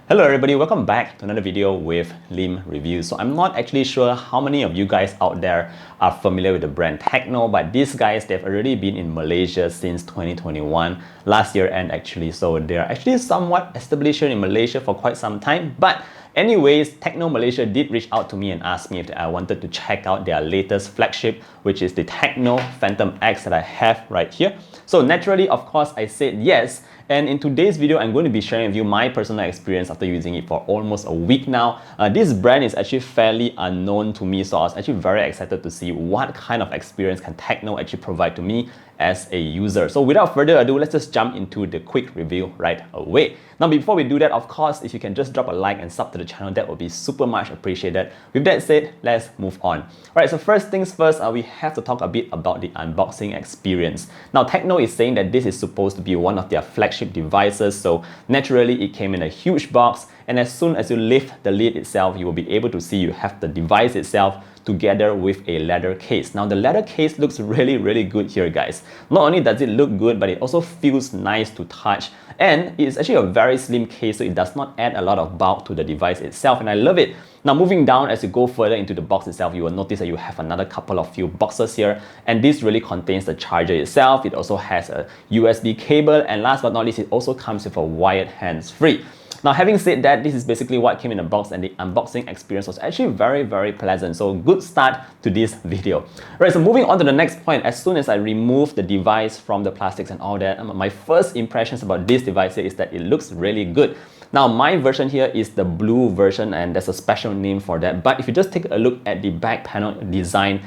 Hello everybody, welcome back to another video with Lim Reviews. So I'm not actually sure how many of you guys out there are familiar with the brand TECNO, but these guys, they've already been in Malaysia since 2021, last year end actually. So they're actually somewhat established in Malaysia for quite some time. But anyways, TECNO Malaysia did reach out to me and ask me if I wanted to check out their latest flagship, which is the TECNO Phantom X that I have right here. So naturally, of course, I said yes. And in today's video, I'm going to be sharing with you my personal experience after using it for almost a week now. This brand is actually fairly unknown to me, so I was actually very excited to see what kind of experience can TECNO actually provide to me as a user. So without further ado, let's just jump into the quick review right away. Now, before we do that, of course, if you can just drop a like and sub to the channel, that would be super much appreciated. With that said, let's move on. Alright, so first things first, we have to talk a bit about the unboxing experience. Now, TECNO is saying that this is supposed to be one of their flagship devices, so naturally it came in a huge box, and as soon as you lift the lid itself, you will be able to see you have the device itself together with a leather case. Now the leather case looks really good here, guys. Not only does it look good, but it also feels nice to touch, and it's actually a very slim case, so it does not add a lot of bulk to the device itself, and I love it. Now moving down, as you go further into the box itself, you will notice that you have another couple of few boxes here, and this really contains the charger itself. It also has a USB cable, and last but not least, it also comes with a wired hands-free. Now, having said that, this is basically what came in the box, and the unboxing experience was actually very pleasant. So good start to this video. Right, so moving on to the next point, as soon as I remove the device from the plastics and all that, my first impressions about this device here is that it looks really good. Now, my version here is the blue version, and there's a special name for that. But if you just take a look at the back panel design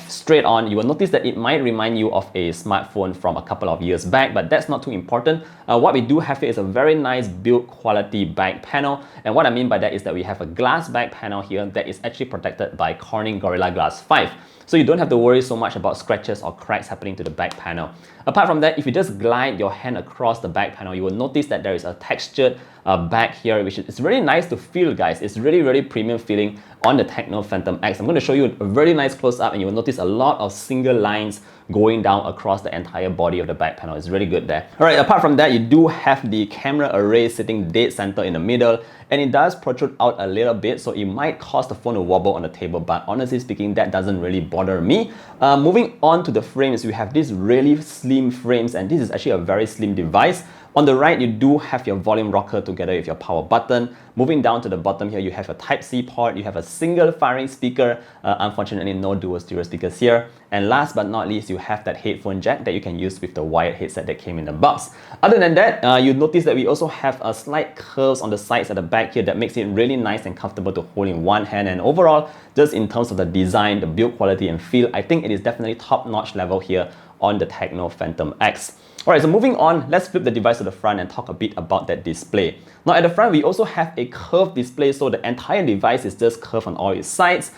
straight on, you will notice that it might remind you of a smartphone from a couple of years back, but that's not too important. What we do have here is a very nice build quality back panel. And what I mean by that is that we have a glass back panel here that is actually protected by Corning Gorilla Glass 5. So you don't have to worry so much about scratches or cracks happening to the back panel. Apart from that, if you just glide your hand across the back panel, you will notice that there is a textured back here, which is really nice to feel, guys. It's really premium feeling on the TECNO Phantom X. I'm going to show you a very nice close-up, and you will notice a lot of single lines going down across the entire body of the back panel. It's really good there. Alright, apart from that, you do have the camera array sitting dead center in the middle, and it does protrude out a little bit, so it might cause the phone to wobble on the table, but honestly speaking, that doesn't really bother me. Moving on to the frames, we have these really slim frames, and this is actually a very slim device. On the right, you do have your volume rocker together with your power button. Moving down to the bottom here, you have a Type-C port, you have a single firing speaker, unfortunately no dual stereo speakers here. And last but not least, you have that headphone jack that you can use with the wired headset that came in the box. Other than that, you notice that we also have a slight curves on the sides at the back here that makes it really nice and comfortable to hold in one hand. And overall, just in terms of the design, the build quality and feel, I think it is definitely top-notch level here on the TECNO Phantom X. Alright, so moving on, let's flip the device to the front and talk a bit about that display. Now at the front, we also have a curved display, so the entire device is just curved on all its sides.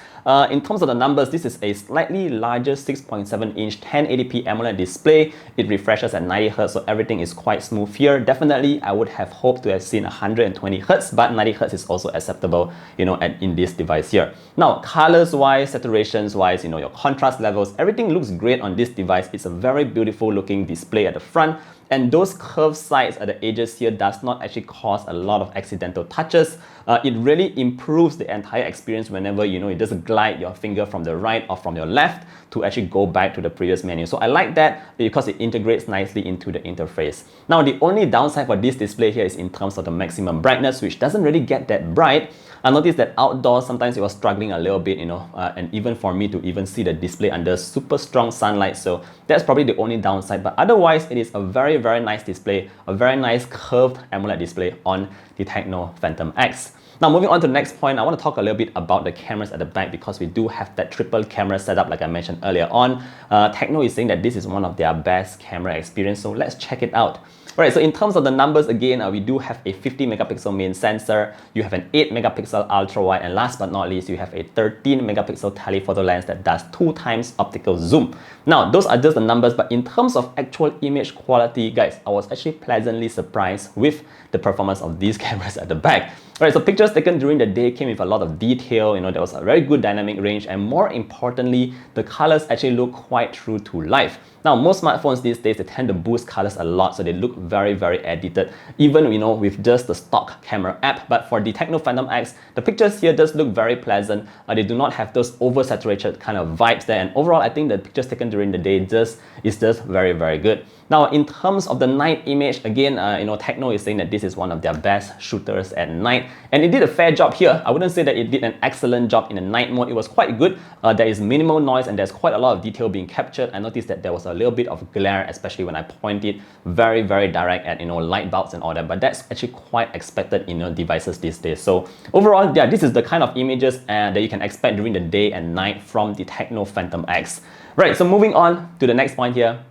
In terms of the numbers, this is a slightly larger 6.7-inch 1080p AMOLED display. It refreshes at 90 Hz, so everything is quite smooth here. Definitely, I would have hoped to have seen 120 Hz, but 90 Hz is also acceptable, in this device here. Now, colors-wise, saturations-wise, your contrast levels, everything looks great on this device. It's a very beautiful looking display at the front. And those curved sides at the edges here does not actually cause a lot of accidental touches. It really improves the entire experience whenever you just glide your finger from the right or from your left to actually go back to the previous menu. So I like that because it integrates nicely into the interface. Now the only downside for this display here is in terms of the maximum brightness, which doesn't really get that bright. I noticed that outdoors sometimes it was struggling a little bit, and even for me to even see the display under super strong sunlight. So that's probably the only downside, but otherwise it is a very nice display, a very nice curved AMOLED display on the TECNO Phantom X. Now moving on to the next point, I want to talk a little bit about the cameras at the back because we do have that triple camera setup like I mentioned earlier on. TECNO is saying that this is one of their best camera experience, so let's check it out. Alright, so in terms of the numbers again, we do have a 50 megapixel main sensor, you have an 8 megapixel ultra wide, and last but not least, you have a 13 megapixel telephoto lens that does 2 times optical zoom. Now, those are just the numbers, but in terms of actual image quality, guys, I was actually pleasantly surprised with the performance of these cameras at the back. Alright, so pictures taken during the day came with a lot of detail, there was a very good dynamic range, and more importantly, the colors actually look quite true to life. Now, most smartphones these days, they tend to boost colors a lot, so they look very, very edited, even, with just the stock camera app. But for the TECNO Phantom X, the pictures here does look very pleasant. They do not have those oversaturated kind of vibes there, and overall, I think the pictures taken during the day is just very, very good. Now, in terms of the night image, again, TECNO is saying that this is one of their best shooters at night, and it did a fair job here. I wouldn't say that it did an excellent job in the night mode. It was quite good. There is minimal noise and there's quite a lot of detail being captured. I noticed that there was a little bit of glare, especially when I point it very, very direct at light bulbs and all that. But that's actually quite expected in devices these days. So overall, yeah, this is the kind of images that you can expect during the day and night from the TECNO Phantom X. Right, so moving on to the next point here.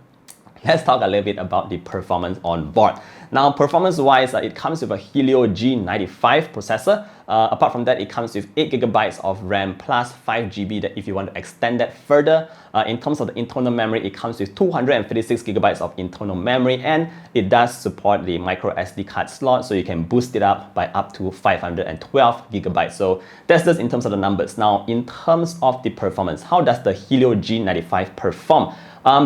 Let's talk a little bit about the performance on board. Now, performance-wise, it comes with a Helio G95 processor. Apart from that, it comes with 8GB of RAM plus 5GB that if you want to extend that further. In terms of the internal memory, it comes with 256GB of internal memory, and it does support the micro SD card slot, so you can boost it up by up to 512GB. So that's just in terms of the numbers. Now, in terms of the performance, how does the Helio G95 perform?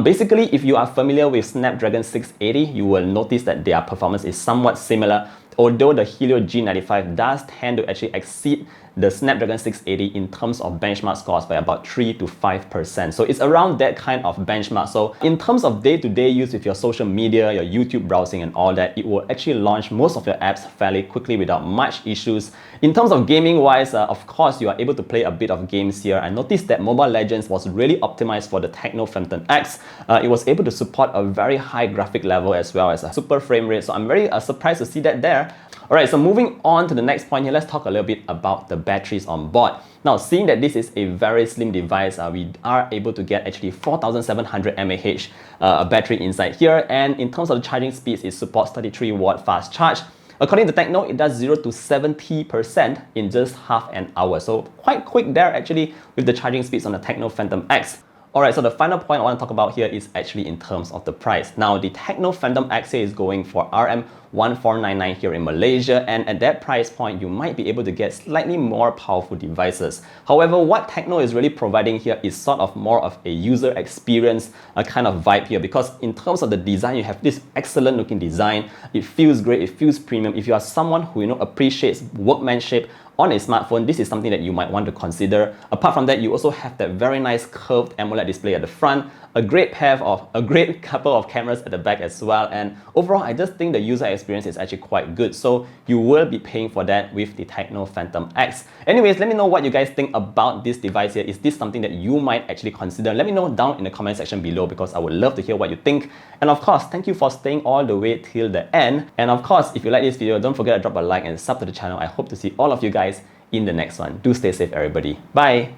Basically, if you are familiar with Snapdragon 680, you will notice that their performance is somewhat similar, although the Helio G95 does tend to actually exceed the Snapdragon 680 in terms of benchmark scores by about 3 to 5%. So it's around that kind of benchmark. So in terms of day-to-day use with your social media, your YouTube browsing and all that, it will actually launch most of your apps fairly quickly without much issues. In terms of gaming wise, of course, you are able to play a bit of games here. I noticed that Mobile Legends was really optimized for the TECNO Phantom X. It was able to support a very high graphic level as well as a super frame rate. So I'm very surprised to see that there. Alright, so moving on to the next point here, let's talk a little bit about the batteries on board. Now, seeing that this is a very slim device, we are able to get actually 4700 mAh battery inside here, and in terms of the charging speeds, it supports 33-watt fast charge. According to TECNO, it does 0 to 70% in just half an hour, so quite quick there actually with the charging speeds on the TECNO Phantom X. Alright, so the final point I want to talk about here is actually in terms of the price. Now, the TECNO Phantom X is going for RM1499 here in Malaysia, and at that price point, you might be able to get slightly more powerful devices. However, what TECNO is really providing here is sort of more of a user experience kind of vibe here, because in terms of the design, you have this excellent looking design. It feels great, it feels premium. If you are someone who appreciates workmanship on a smartphone, this is something that you might want to consider. Apart from that, you also have that very nice curved AMOLED display at the front, a great couple of cameras at the back as well, and overall, I just think the user experience is actually quite good. So you will be paying for that with the TECNO Phantom X. Anyways, let me know what you guys think about this device here. Is this something that you might actually consider? Let me know down in the comment section below, because I would love to hear what you think. And of course, thank you for staying all the way till the end. And of course, if you like this video, don't forget to drop a like and sub to the channel. I hope to see all of you guys in the next one. Do stay safe, everybody. Bye!